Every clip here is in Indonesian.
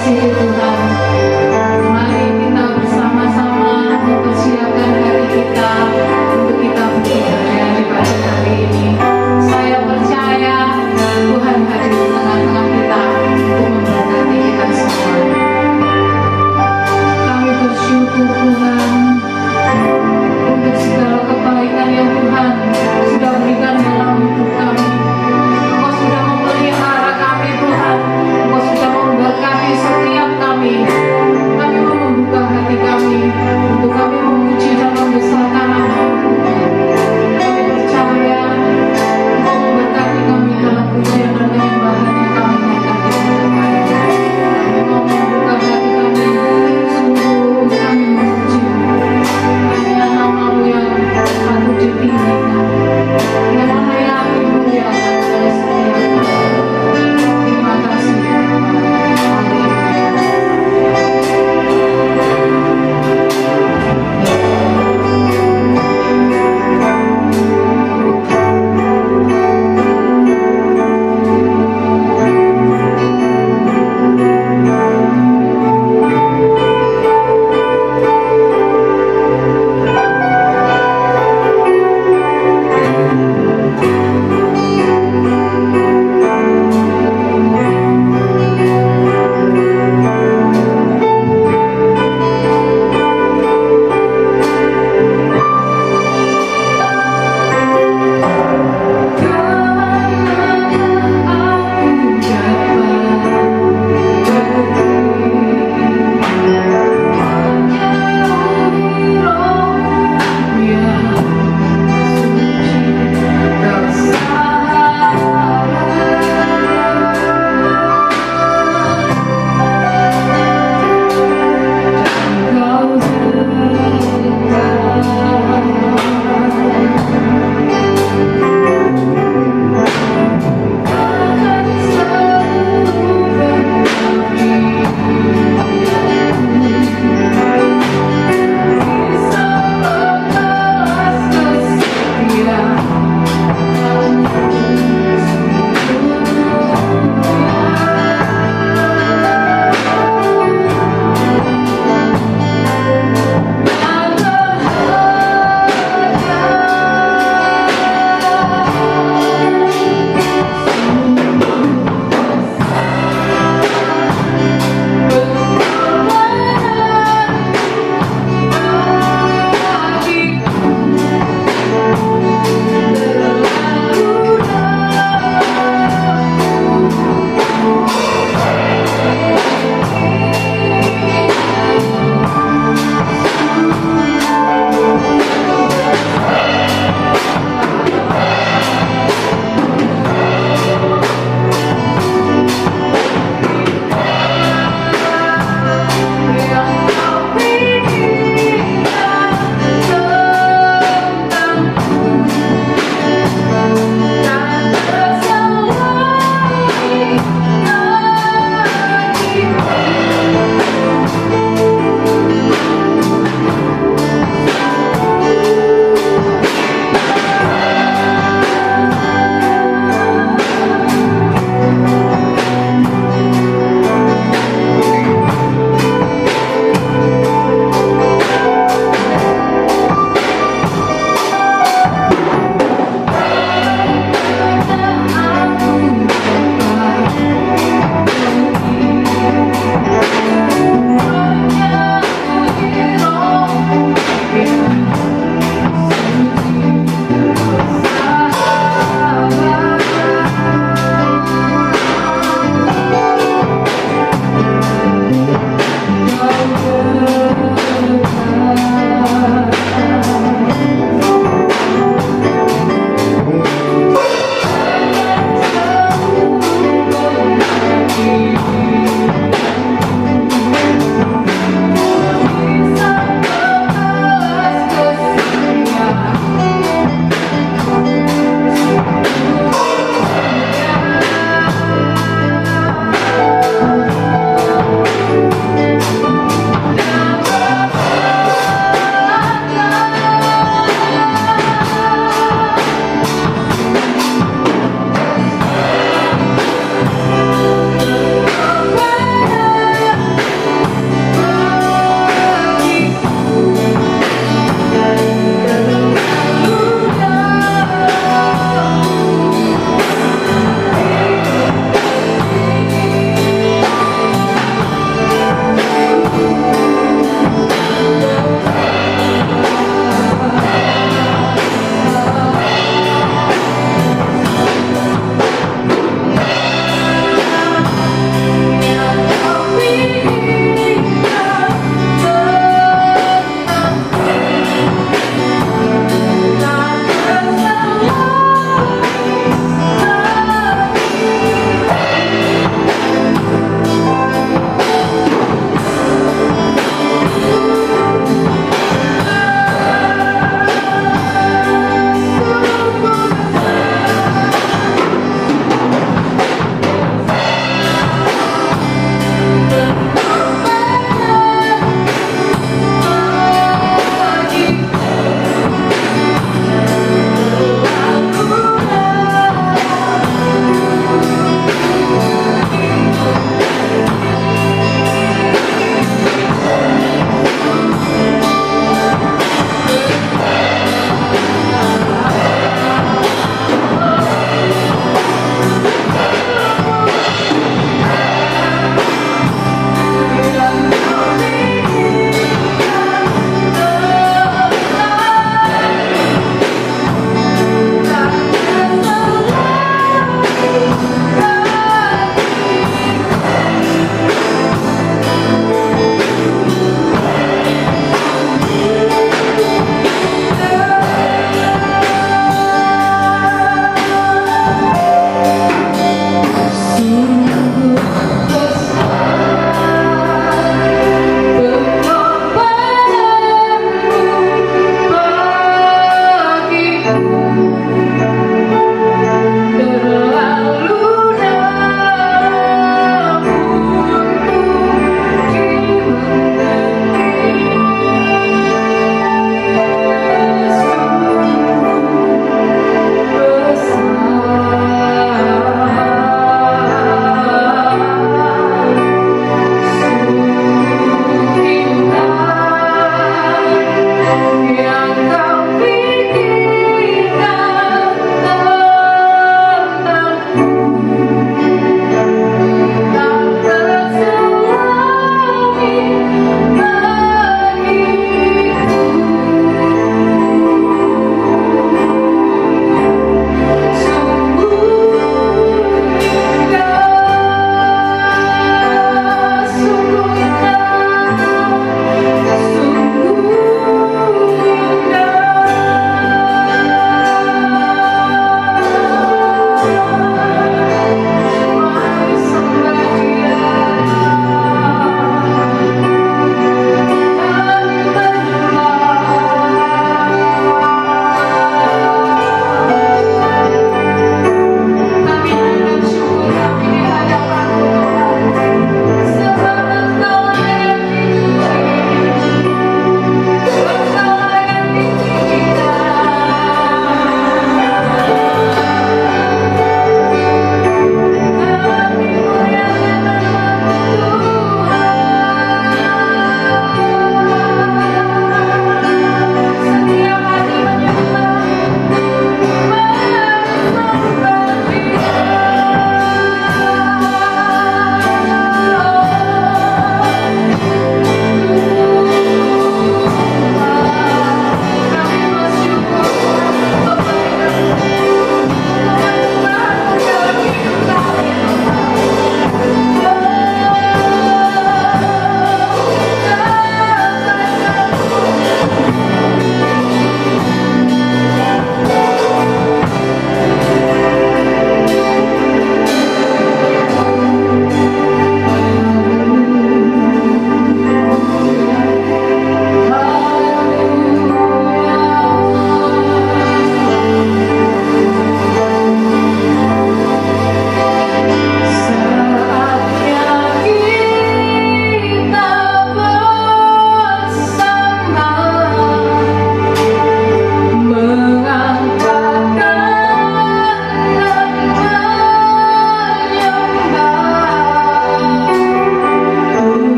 kasih Tuhan. Mari kita bersama-sama mempersiapkan hati kita untuk kita beribadah di pagi hari ini. Saya percaya Tuhan hadir di tengah-tengah kita untuk memberkati kita semua. Kami bersyukur Tuhan untuk segala kebaikan yang Tuhan sudah berikan dalam hidup kami. Engkau sudah memelihara kami Tuhan. Engkau sudah memberkati setiap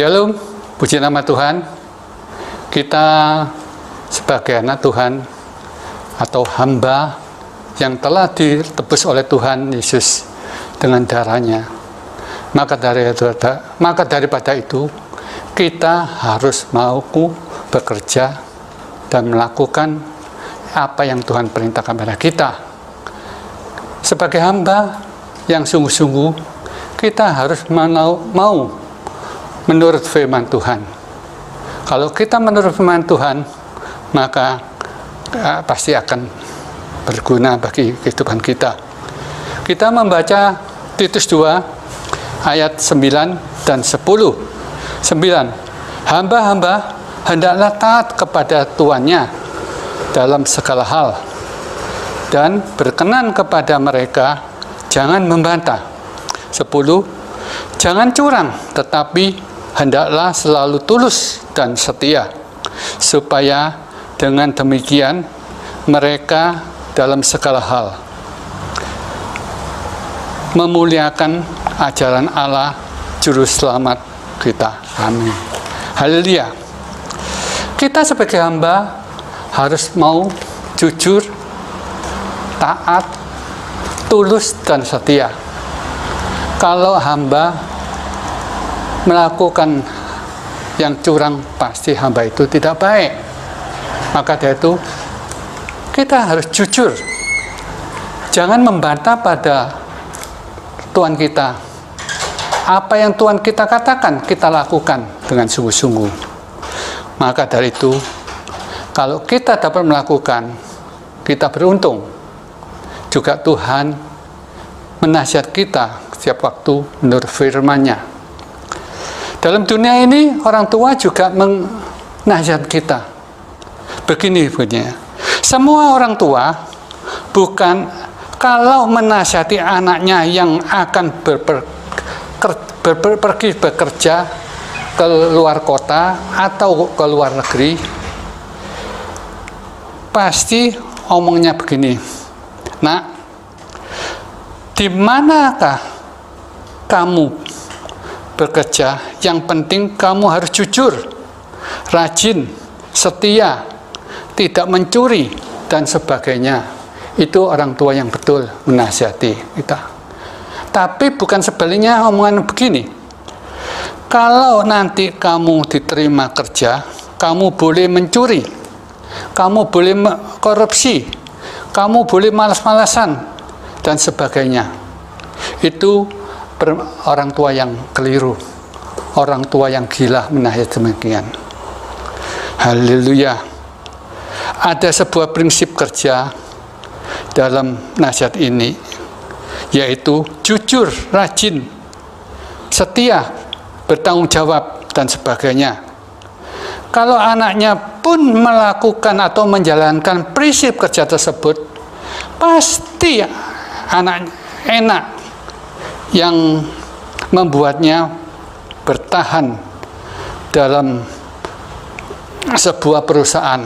Shalom, puji nama Tuhan. Kita sebagai anak Tuhan atau hamba yang telah ditebus oleh Tuhan Yesus dengan darahnya. Maka daripada itu kita harus mau bekerja dan melakukan apa yang Tuhan perintahkan kepada kita. Sebagai hamba yang sungguh-sungguh, kita harus mau menurut firman Tuhan. Kalau kita menurut firman Tuhan, maka pasti akan berguna bagi kehidupan kita. Kita membaca Titus 2 ayat 9 dan 10. 9. Hamba-hamba hendaklah taat kepada tuannya dalam segala hal, dan berkenan kepada mereka, jangan membantah. 10. Jangan curang, tetapi hendaklah selalu tulus dan setia, supaya dengan demikian mereka dalam segala hal memuliakan ajaran Allah Juru Selamat kita. Amin. Haleluya. Kita sebagai hamba harus mau jujur, taat, tulus, dan setia. Kalau hamba melakukan yang curang, pasti hamba itu tidak baik. Maka dari itu kita harus jujur, jangan membantah pada Tuhan kita. Apa yang Tuhan kita katakan, kita lakukan dengan sungguh-sungguh. Maka dari itu, kalau kita dapat melakukan, kita beruntung. Juga Tuhan menasihat kita setiap waktu menurut firman-Nya. Dalam dunia ini, orang tua juga menasihat kita. Begini. Semua orang tua bukan kalau menasihati anaknya yang akan pergi bekerja ke luar kota atau ke luar negeri, pasti omongnya begini. Nak, di manakah kamu bekerja? Yang penting kamu harus jujur, rajin, setia, tidak mencuri, dan sebagainya. Itu orang tua yang betul menasihati kita. Tapi bukan sebaliknya omongan begini. Kalau nanti kamu diterima kerja, kamu boleh mencuri, kamu boleh korupsi, kamu boleh malas-malasan, dan sebagainya. Itu orang tua yang keliru, orang tua yang gila menasihati demikian. Haleluya. Ada sebuah prinsip kerja dalam nasihat ini, yaitu jujur, rajin, setia, bertanggung jawab, dan sebagainya. Kalau anaknya pun melakukan atau menjalankan prinsip kerja tersebut, pasti anak enak, yang membuatnya bertahan dalam sebuah perusahaan.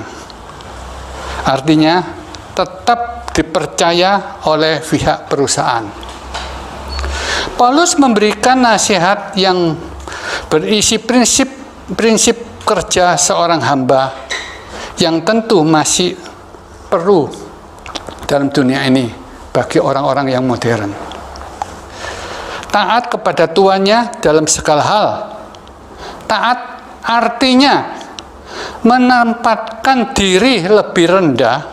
Artinya tetap dipercaya oleh pihak perusahaan. Paulus memberikan nasihat yang berisi prinsip kerja seorang hamba yang tentu masih perlu dalam dunia ini bagi orang-orang yang modern. Taat kepada tuannya dalam segala hal. Taat artinya menempatkan diri lebih rendah.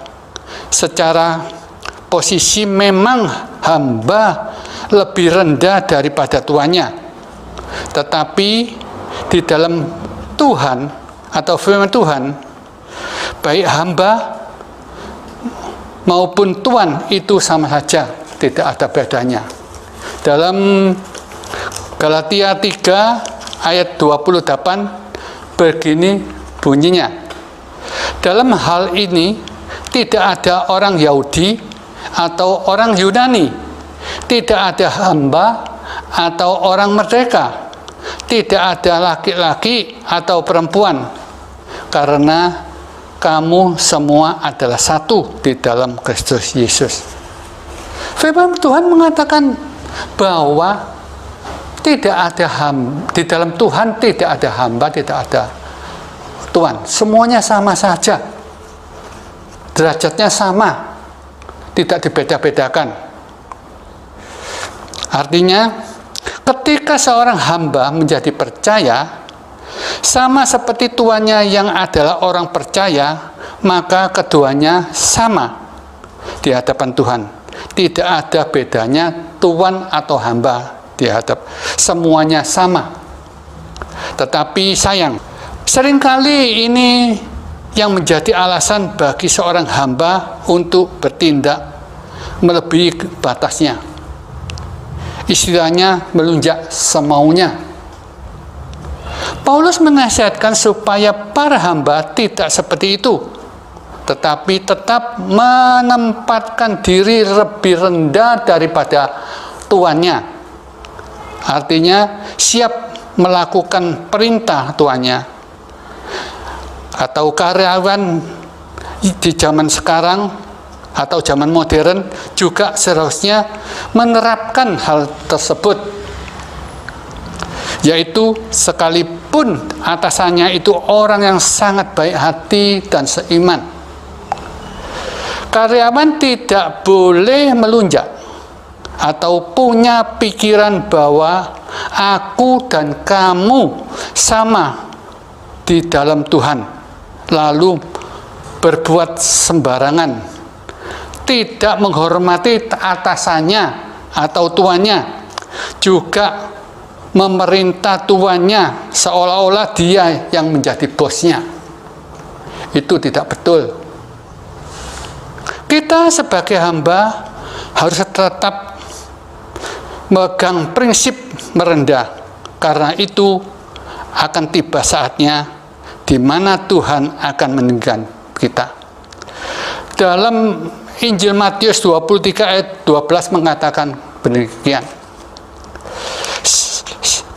Secara posisi memang hamba lebih rendah daripada tuannya. Tetapi di dalam Tuhan atau firman Tuhan, baik hamba maupun tuan itu sama saja, tidak ada bedanya. Dalam Galatia 3 ayat 28 begini bunyinya. Dalam hal ini tidak ada orang Yahudi atau orang Yunani, tidak ada hamba atau orang merdeka, tidak ada laki-laki atau perempuan, karena kamu semua adalah satu di dalam Kristus Yesus. Firman Tuhan mengatakan bahwa Tidak ada di dalam Tuhan tidak ada hamba, tidak ada tuan. Semuanya sama saja. Derajatnya sama. Tidak dibeda-bedakan. Artinya, ketika seorang hamba menjadi percaya, sama seperti tuannya yang adalah orang percaya, maka keduanya sama di hadapan Tuhan. Tidak ada bedanya tuan atau hamba di hadap, semuanya sama. Tetapi sayang, seringkali ini yang menjadi alasan bagi seorang hamba untuk bertindak melebihi batasnya. Istilahnya melunjak semaunya. Paulus menasihatkan supaya para hamba tidak seperti itu, tetapi tetap menempatkan diri lebih rendah daripada tuannya. Artinya siap melakukan perintah tuannya. Atau karyawan di zaman sekarang atau zaman modern juga seharusnya menerapkan hal tersebut, yaitu sekalipun atasannya itu orang yang sangat baik hati dan seiman, karyawan tidak boleh melunjak atau punya pikiran bahwa aku dan kamu sama di dalam Tuhan, lalu berbuat sembarangan, tidak menghormati atasannya atau tuannya, juga memerintah tuannya seolah-olah dia yang menjadi bosnya. Itu tidak betul. Kita sebagai hamba harus tetap megang prinsip merendah, karena itu akan tiba saatnya di mana Tuhan akan meninggikan kita. Dalam Injil Matius 23 ayat 12 mengatakan demikian.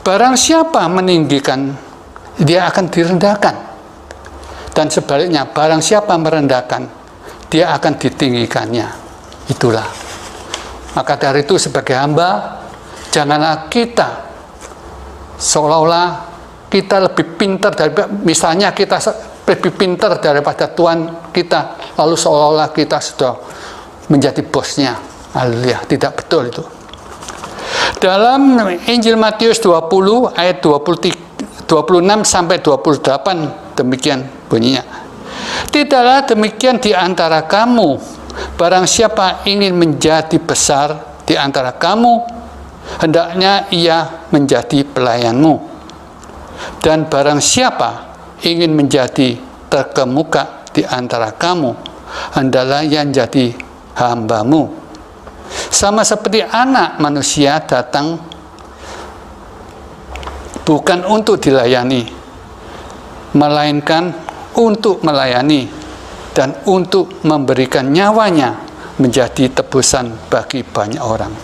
Barang siapa meninggikan, dia akan direndahkan. Dan sebaliknya, barang siapa merendahkan, dia akan ditinggikannya. Itulah. Maka dari itu sebagai hamba, janganlah kita seolah-olah kita lebih pintar daripada, misalnya kita lebih pintar daripada Tuhan kita, lalu seolah-olah kita sudah menjadi bosnya. Haleluya, tidak betul itu. Dalam Injil Matius 20 ayat 26 sampai 28 demikian bunyinya. Tidaklah demikian di antara kamu, barang siapa ingin menjadi besar di antara kamu, hendaknya ia menjadi pelayanmu. Dan barang siapa ingin menjadi terkemuka di antara kamu, hendaklah ia menjadi hambamu. Sama seperti anak manusia datang bukan untuk dilayani, melainkan untuk melayani dan untuk memberikan nyawanya menjadi tebusan bagi banyak orang.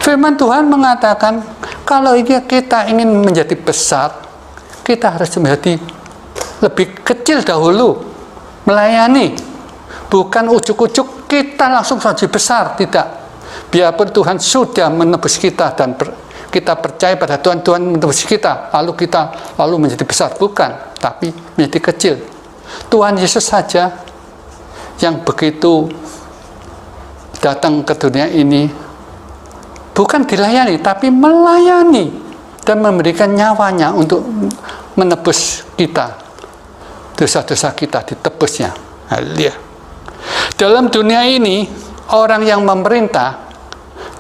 Firman Tuhan mengatakan, kalau kita ingin menjadi besar, kita harus menjadi lebih kecil dahulu, melayani. Bukan ujuk-ujuk kita langsung saja besar, tidak. Biarpun Tuhan sudah menebus kita dan kita percaya pada Tuhan, Tuhan menebus kita, lalu kita menjadi besar, bukan, tapi menjadi kecil. Tuhan Yesus saja yang begitu datang ke dunia ini bukan dilayani, tapi melayani dan memberikan nyawanya untuk menebus kita, dosa-dosa kita ditebusnya. Haleluya. Dalam dunia ini, orang yang memerintah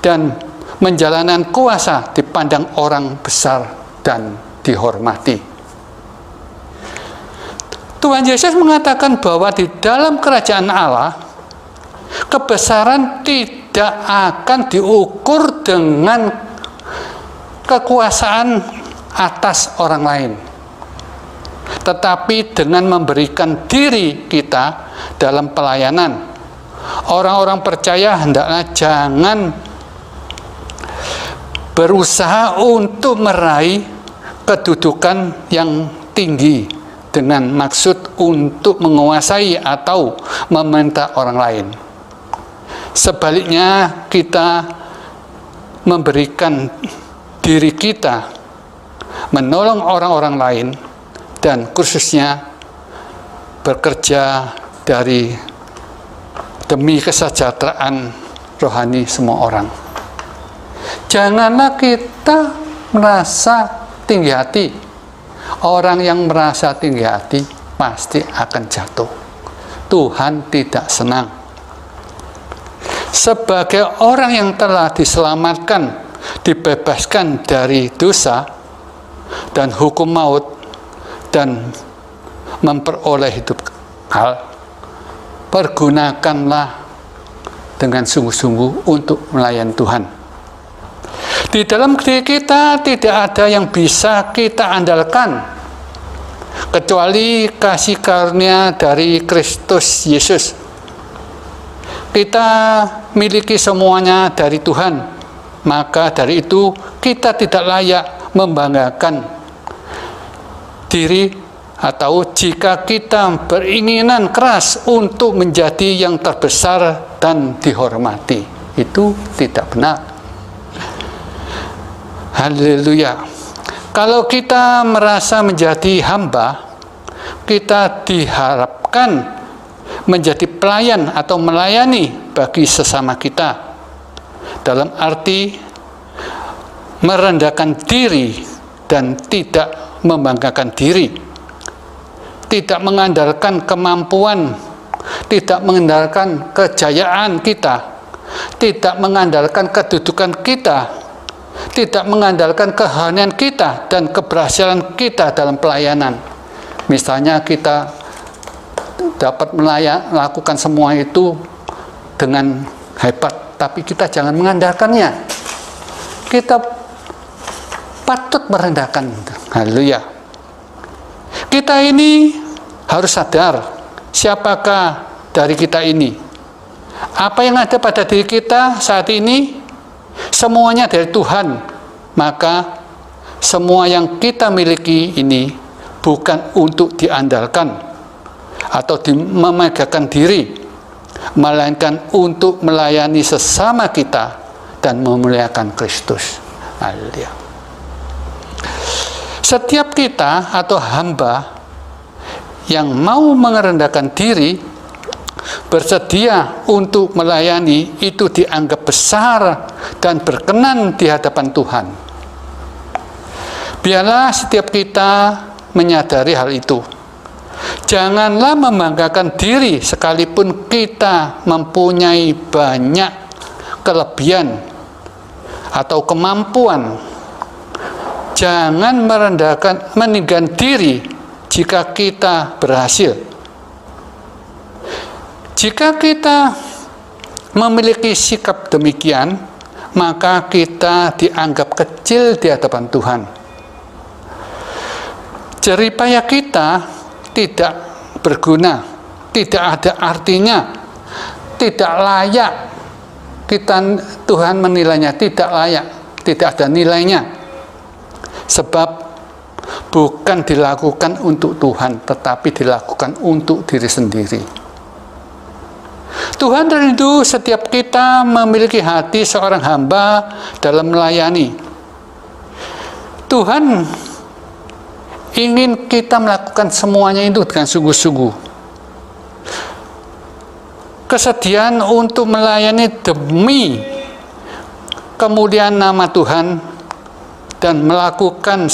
dan menjalankan kuasa dipandang orang besar dan dihormati. Tuhan Yesus mengatakan bahwa di dalam kerajaan Allah, kebesaran tidak akan diukur dengan kekuasaan atas orang lain, tetapi dengan memberikan diri kita dalam pelayanan. Orang-orang percaya hendaklah jangan berusaha untuk meraih kedudukan yang tinggi dengan maksud untuk menguasai atau meminta orang lain. Sebaliknya, kita memberikan diri kita, menolong orang-orang lain, dan khususnya bekerja demi kesejahteraan rohani semua orang. Janganlah kita merasa tinggi hati. Orang yang merasa tinggi hati pasti akan jatuh. Tuhan tidak senang. Sebagai orang yang telah diselamatkan, dibebaskan dari dosa dan hukum maut, dan memperoleh hidup kekal, pergunakanlah dengan sungguh-sungguh untuk melayani Tuhan. Di dalam diri kita tidak ada yang bisa kita andalkan kecuali kasih karunia dari Kristus Yesus. Kita miliki semuanya dari Tuhan, maka dari itu kita tidak layak membanggakan diri, atau jika kita beringinan keras untuk menjadi yang terbesar dan dihormati. Itu tidak benar. Haleluya. Kalau kita merasa menjadi hamba, kita diharapkan menjadi pelayan atau melayani bagi sesama kita, dalam arti merendahkan diri dan tidak membanggakan diri, tidak mengandalkan kemampuan, tidak mengandalkan kejayaan kita, tidak mengandalkan kedudukan kita, tidak mengandalkan keahlian kita dan keberhasilan kita dalam pelayanan. Misalnya kita dapat melakukan semua itu dengan hebat, tapi kita jangan mengandalkannya. Kita patut merendahkan. Haleluya. Kita ini harus sadar siapakah dari kita ini. Apa yang ada pada diri kita saat ini semuanya dari Tuhan. Maka semua yang kita miliki ini bukan untuk diandalkan atau memegahkan diri, melainkan untuk melayani sesama kita dan memuliakan Kristus. Haleluya. Setiap kita atau hamba yang mau merendahkan diri, bersedia untuk melayani, itu dianggap besar dan berkenan di hadapan Tuhan. Biarlah setiap kita menyadari hal itu. Janganlah membanggakan diri sekalipun kita mempunyai banyak kelebihan atau kemampuan. Jangan meninggikan diri jika kita berhasil. Jika kita memiliki sikap demikian, maka kita dianggap kecil di hadapan Tuhan. Jeripaya kita tidak berguna, tidak ada artinya, tidak layak. Tuhan menilainya tidak layak, tidak ada nilainya. Sebab bukan dilakukan untuk Tuhan, tetapi dilakukan untuk diri sendiri. Tuhan rindu setiap kita memiliki hati seorang hamba dalam melayani. Tuhan ingin kita melakukan semuanya itu dengan sungguh-sungguh. Kesediaan untuk melayani demi kemuliaan nama Tuhan dan melakukan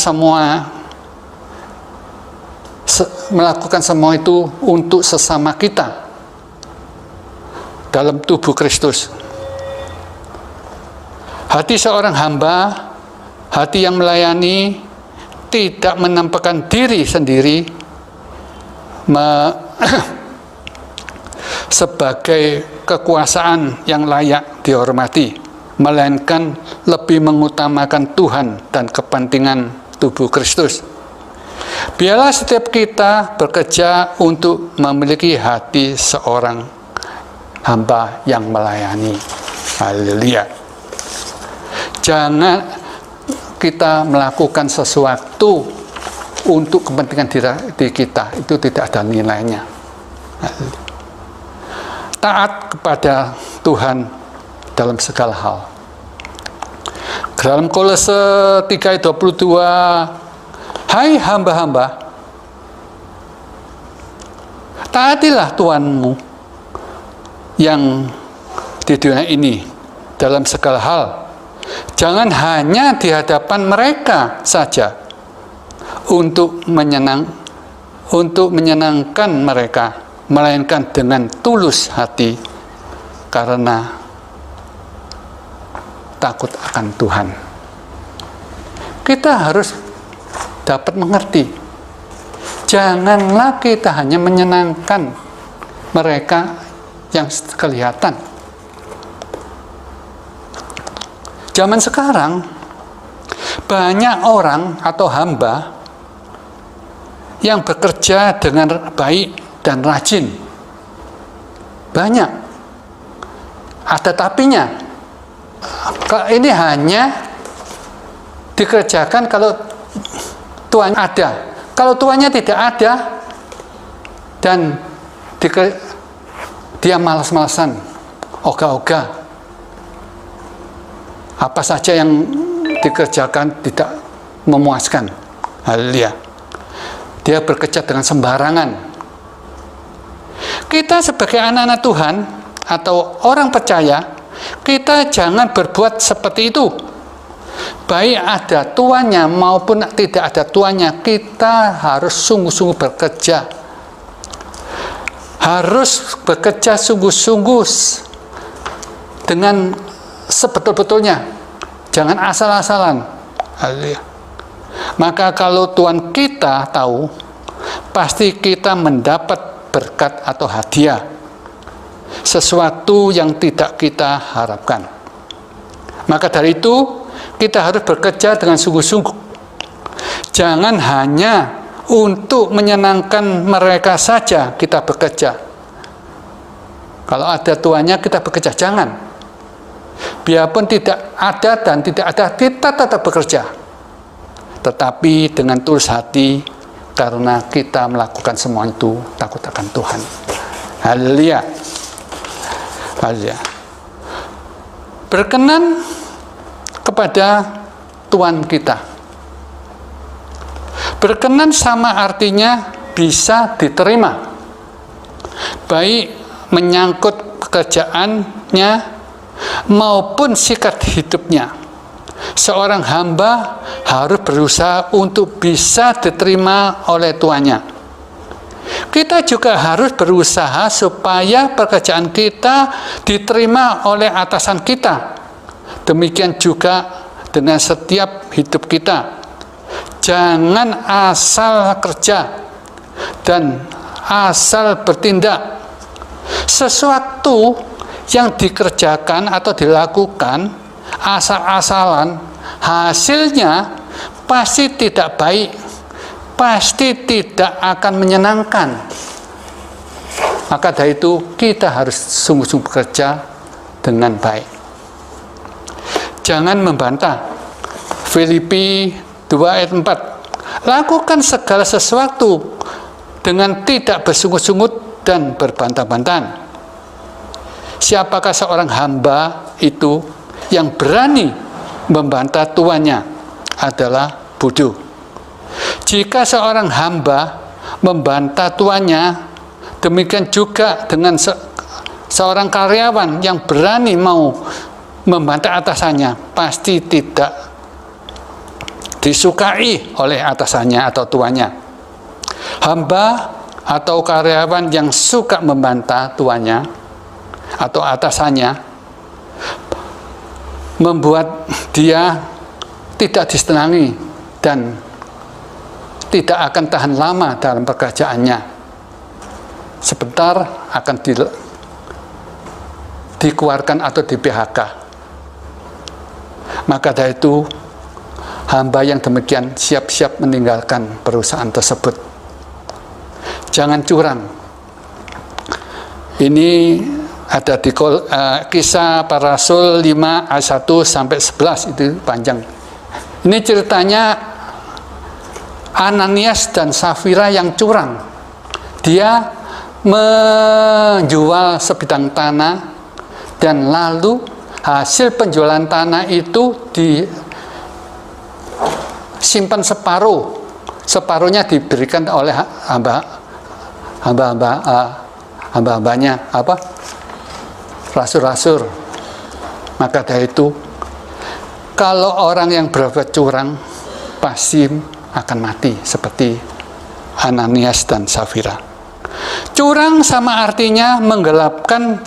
semua itu untuk sesama kita dalam tubuh Kristus. Hati seorang hamba, hati yang melayani, tidak menampakkan diri sendiri sebagai kekuasaan yang layak dihormati, melainkan lebih mengutamakan Tuhan dan kepentingan tubuh Kristus. Biarlah setiap kita bekerja untuk memiliki hati seorang hamba yang melayani. Haleluya. Jangan kita melakukan sesuatu untuk kepentingan diri kita, itu tidak ada nilainya. Taat kepada Tuhan dalam segala hal. Dalam Kolose 3:22, hai hamba-hamba, taatilah Tuhanmu yang di dunia ini dalam segala hal. Jangan hanya di hadapan mereka saja untuk menyenangkan mereka, melainkan dengan tulus hati karena takut akan Tuhan. Kita harus dapat mengerti, janganlah kita hanya menyenangkan mereka yang kelihatan. Zaman sekarang banyak orang atau hamba yang bekerja dengan baik dan rajin. Banyak. Ada tapinya. Ini hanya dikerjakan kalau Tuhan ada. Kalau Tuhannya tidak ada dan dia malas-malasan, ogah-ogah, apa saja yang dikerjakan tidak memuaskan. Haleluya. Dia bekerja dengan sembarangan. Kita sebagai anak-anak Tuhan atau orang percaya, kita jangan berbuat seperti itu. Baik ada tuannya maupun tidak ada tuannya, kita harus sungguh-sungguh bekerja. Harus bekerja sungguh-sungguh dengan sebetul-betulnya. Jangan asal-asalan. Haleluya. Maka kalau Tuhan kita tahu, pasti kita mendapat berkat atau hadiah, sesuatu yang tidak kita harapkan. Maka dari itu kita harus bekerja dengan sungguh-sungguh. Jangan hanya untuk menyenangkan mereka saja kita bekerja. Kalau ada tuannya kita bekerja, jangan. Biarpun tidak ada dan tidak ada, kita tetap bekerja. Tetapi dengan tulus hati, karena kita melakukan semua itu takut akan Tuhan. Haleluya. Haleluya. Berkenan kepada Tuhan kita. Berkenan sama artinya bisa diterima. Baik menyangkut pekerjaannya maupun sikap hidupnya. Seorang hamba harus berusaha untuk bisa diterima oleh tuannya. Kita juga harus berusaha supaya pekerjaan kita diterima oleh atasan kita. Demikian juga dengan setiap hidup kita. Jangan asal kerja dan asal bertindak. Sesuatu yang dikerjakan atau dilakukan asal-asalan, hasilnya pasti tidak baik, pasti tidak akan menyenangkan. Maka dari itu kita harus sungguh-sungguh bekerja dengan baik. Jangan membantah. Filipi 2 ayat 4. Lakukan segala sesuatu dengan tidak bersungguh-sungguh dan berbantah-bantahan. Siapakah seorang hamba itu yang berani membantah tuannya adalah bodoh. Jika seorang hamba membantah tuannya, demikian juga dengan seorang karyawan yang berani mau membantah atasannya, pasti tidak disukai oleh atasannya atau tuannya. Hamba atau karyawan yang suka membantah tuannya atau atasannya membuat dia tidak disenangi dan tidak akan tahan lama dalam pekerjaannya. Sebentar akan dikeluarkan atau di PHK. Maka dari itu hamba yang demikian siap-siap meninggalkan perusahaan tersebut. Jangan curang. Ini ada di Kisah Para Rasul 5 ayat 1 sampai 11, itu panjang. Ini ceritanya Ananias dan Safira yang curang. Dia menjual sebidang tanah dan lalu hasil penjualan tanah itu simpan separuh, separuhnya diberikan oleh hamba-hambanya, rasul-rasul. Maka dari itu, kalau orang yang berbuat curang pasti akan mati seperti Ananias dan Safira. Curang sama artinya menggelapkan,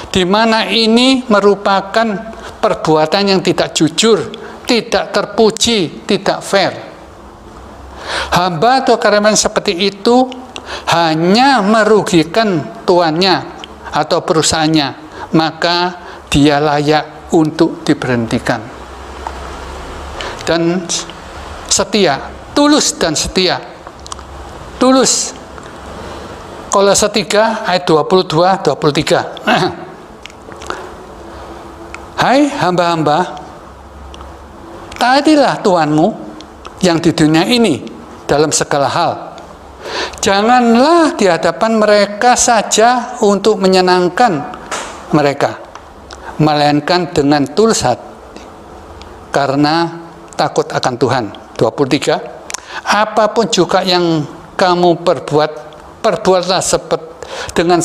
di mana ini merupakan perbuatan yang tidak jujur, tidak terpuji, tidak fair. Hamba atau karyawan seperti itu hanya merugikan tuannya atau perusahaannya, maka dia layak untuk diberhentikan. Dan setia, tulus dan setia. Tulus. Kolose 3 ayat 22-23. Hai hamba-hamba, taatilah Tuhanmu yang di dunia ini dalam segala hal. Janganlah di hadapan mereka saja untuk menyenangkan mereka, melainkan dengan tulus hati, karena takut akan Tuhan. 23. Apapun juga yang kamu perbuatlah dengan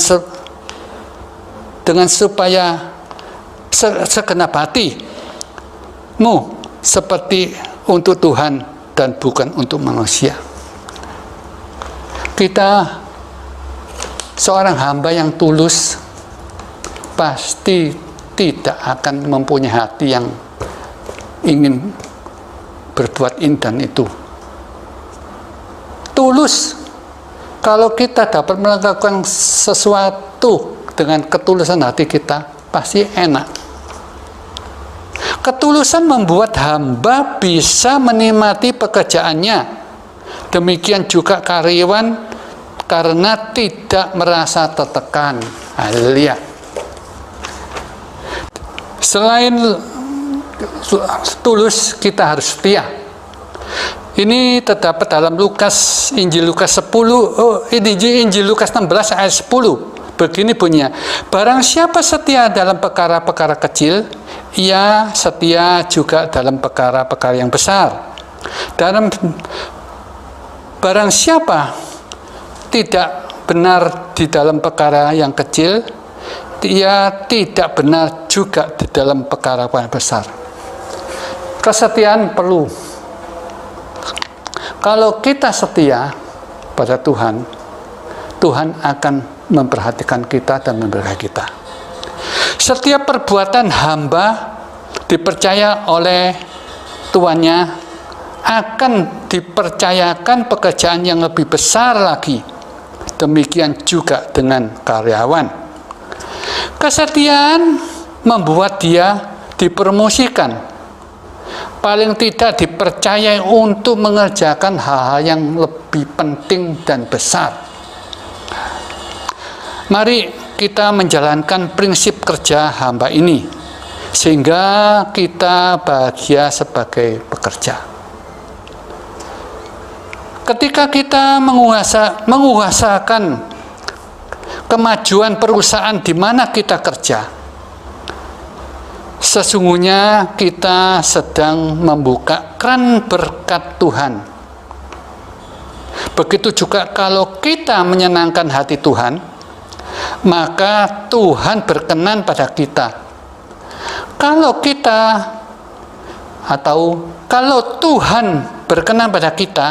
supaya segenap hatimu seperti untuk Tuhan dan bukan untuk manusia. Kita seorang hamba yang tulus pasti tidak akan mempunyai hati yang ingin berbuat ini dan itu. Tulus. Kalau kita dapat melakukan sesuatu dengan ketulusan hati kita, pasti enak. Ketulusan membuat hamba bisa menikmati pekerjaannya. Demikian juga karyawan, karena tidak merasa tertekan. Haleluya. Selain tulus, kita harus setia. Ini terdapat dalam Injil Lukas 16 ayat 10. Begini bunyinya, barang siapa setia dalam perkara-perkara kecil, ia setia juga dalam perkara-perkara yang besar. Barang siapa tidak benar di dalam perkara yang kecil, ia tidak benar juga di dalam perkara yang besar. Kesetiaan perlu. Kalau kita setia pada Tuhan, Tuhan akan memperhatikan kita dan memberkati kita. Setiap perbuatan hamba dipercaya oleh tuannya akan dipercayakan pekerjaan yang lebih besar lagi. Demikian juga dengan karyawan. Kesetiaan membuat dia dipromosikan, paling tidak dipercayai untuk mengerjakan hal-hal yang lebih penting dan besar. Mari kita menjalankan prinsip kerja hamba ini, sehingga kita bahagia sebagai pekerja. Ketika kita menguasakan kemajuan perusahaan di mana kita kerja, sesungguhnya kita sedang membuka keran berkat Tuhan. Begitu juga kalau kita menyenangkan hati Tuhan, maka Tuhan berkenan pada kita. Kalau Tuhan berkenan pada kita,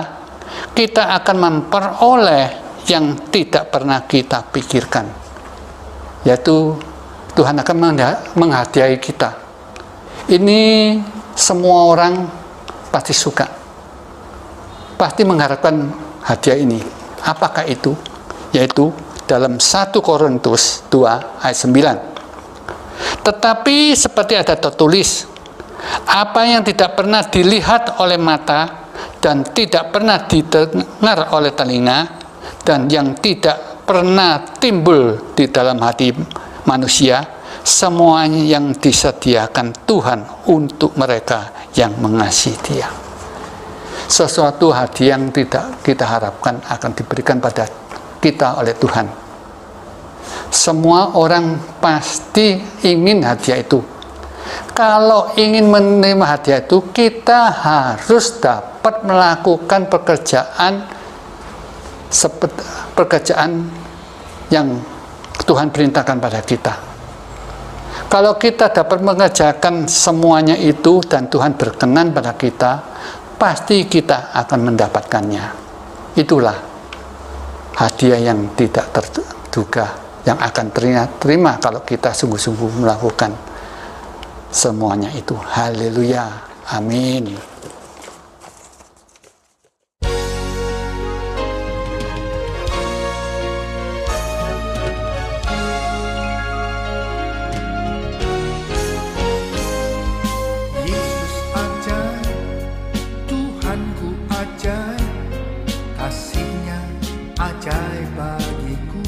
kita akan memperoleh yang tidak pernah kita pikirkan, yaitu Tuhan akan menghadiahi kita. Ini semua orang pasti suka, pasti mengharapkan hadiah ini. Apakah itu? Yaitu dalam 1 Korintus 2 ayat 9. Tetapi seperti ada tertulis, apa yang tidak pernah dilihat oleh mata dan tidak pernah didengar oleh telinga dan yang tidak pernah timbul di dalam hati manusia, semuanya yang disediakan Tuhan untuk mereka yang mengasihi Dia. Sesuatu hadiah yang tidak kita harapkan akan diberikan pada kita oleh Tuhan. Semua orang pasti ingin hadiah itu. Kalau ingin menerima hadiah itu, kita harus dapat melakukan pekerjaan yang Tuhan perintahkan pada kita. Kalau kita dapat mengerjakan semuanya itu dan Tuhan berkenan pada kita, pasti kita akan mendapatkannya. Itulah hadiah yang tidak terduga yang akan terima kalau kita sungguh-sungguh melakukan semuanya itu. Haleluya. Amin. Yesus ajaib, Tuhanku ajaib, kasih-Nya ajaib bagiku.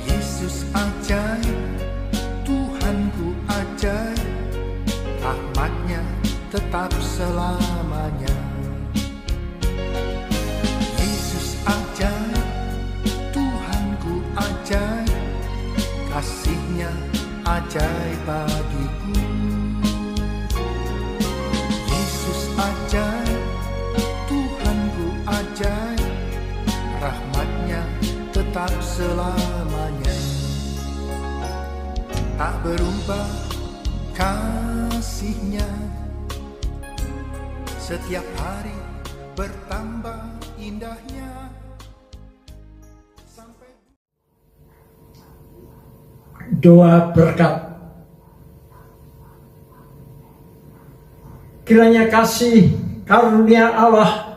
Yesus ajaib, Tuhanku ajaib, rahmat-Nya tetap selamanya. Yesus ajaib, Tuhanku ajaib, kasih-Nya ajaib bagiku. Yesus ajaib, Tuhanku ajaib, rahmat-Nya tetap selamanya. Tak berubah kasih-Nya, setiap hari bertambah indahnya. Sampai doa berkat. Kiranya kasih karunia Allah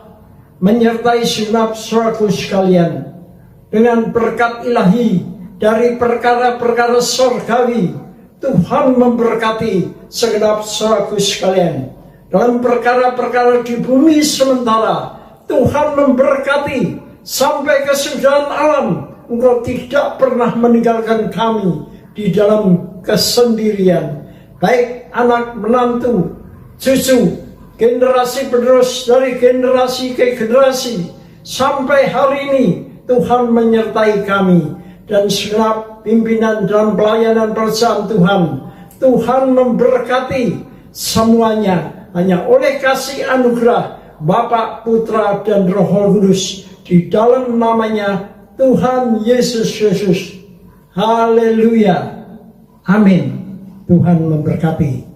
menyertai segenap saudaraku sekalian dengan berkat ilahi dari perkara-perkara surgawi. Tuhan memberkati segenap saudaraku sekalian. Dalam perkara-perkara di bumi sementara, Tuhan memberkati sampai kesudahan alam. Engkau tidak pernah meninggalkan kami di dalam kesendirian. Baik anak menantu, cucu, generasi penerus dari generasi ke generasi. Sampai hari ini Tuhan menyertai kami. Dan segenap pimpinan dalam pelayanan pekerjaan Tuhan. Tuhan memberkati semuanya. Hanya oleh kasih anugerah Bapa, Putra, dan Roh Kudus. Di dalam namanya Tuhan Yesus Kristus. Haleluya. Amin. Tuhan memberkati.